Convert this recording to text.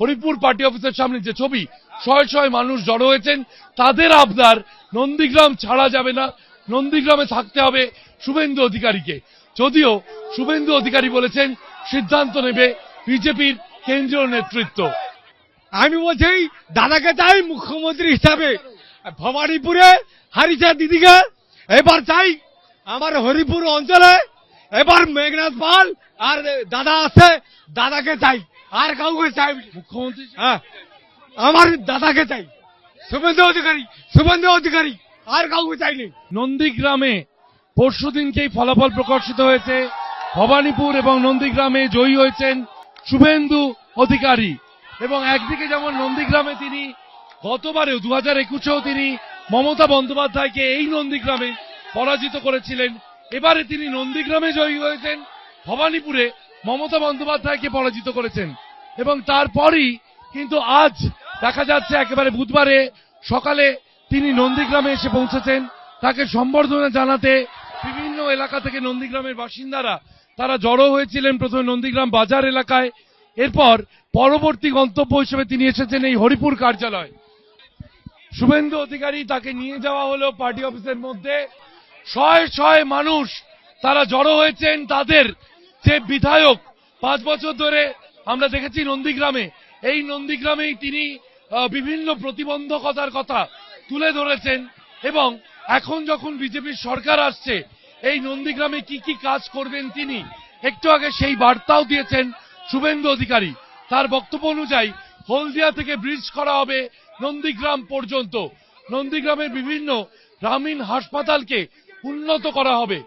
Haripur party অফিসের সামনে যে ছবি, শয়ে শয়ে মানুষ জড়ো হয়েছেন। তাদের আবদার নন্দীগ্রাম ছাড়া যাবে না, নন্দীগ্রামে থাকতে হবে শুভেন্দু অধিকারীকে। যদিও শুভেন্দু অধিকারী বলেছেন সিদ্ধান্ত নেবে বিজেপির কেন্দ্রীয় নেতৃত্ব। আমি বলছি দাদাকে চাই মুখ্যমন্ত্রী হিসাবে, ভবানীপুরে হারিসা দিদিকে এবার চাই, আমার হরিপুর অঞ্চলে এবার মেঘনাথ পাল আর দাদা আছে, দাদাকে চাই, আর কাউকে চাই মুখ্যমন্ত্রী হ্যাঁ, আমার দাদাকে চাই, শুভেন্দু অধিকারী, আর কাউকে চাইনি। নন্দীগ্রামে পরশুদিনকেই ফলাফল প্রকাশিত হয়েছে। ভবানীপুর এবং নন্দীগ্রামে জয়ী হয়েছেন শুভেন্দু অধিকারী। এবং একদিকে যেমন নন্দীগ্রামে তিনি গতবারেও 2021-এও তিনি মমতা বন্দ্যোপাধ্যায়কে এই নন্দীগ্রামে পরাজিত করেছিলেন, এবারে তিনি নন্দীগ্রামে জয়ী হয়েছেন, ভবানীপুরে মমতা বন্দ্যোপাধ্যায়কে পরাজিত করেছেন। এবং তারপরই কিন্তু আজ দেখা যাচ্ছে একেবারে বুধবারে সকালে তিনি নন্দীগ্রামে এসে পৌঁছেছেন। তাকে সম্বর্ধনা জানাতে বিভিন্ন এলাকা থেকে নন্দীগ্রামের বাসিন্দারা তারা জড়ো হয়েছিলেন প্রথমে নন্দীগ্রাম বাজার এলাকায়। এরপর পরবর্তী গন্তব্য হিসেবে তিনি এসেছেন এই হরিপুর কার্যালয়। শুভেন্দু অধিকারী তাকে নিয়ে যাওয়া হলো পার্টি অফিসের মধ্যে। শয়ে শয়ে মানুষ তারা জড়ো হয়েছেন। তাদের যে বিধায়ক 5 বছর ধরে আমরা দেখেছি নন্দীগ্রামে, এই নন্দীগ্রামেই তিনি বিভিন্ন প্রতিবন্ধকতার কথা তুলে ধরেছেন। এবং এখন যখন বিজেপির সরকার আসছে, এই নন্দীগ্রামে কি কি কাজ করবেন তিনি একটু আগে সেই বার্তাও দিয়েছেন শুভেন্দু অধিকারী। তার বক্তব্য অনুযায়ী হলদিয়া থেকে ব্রিজ করা হবে নন্দীগ্রাম পর্যন্ত, নন্দীগ্রামের বিভিন্ন গ্রামীণ হাসপাতালকে উন্নত করা হবে।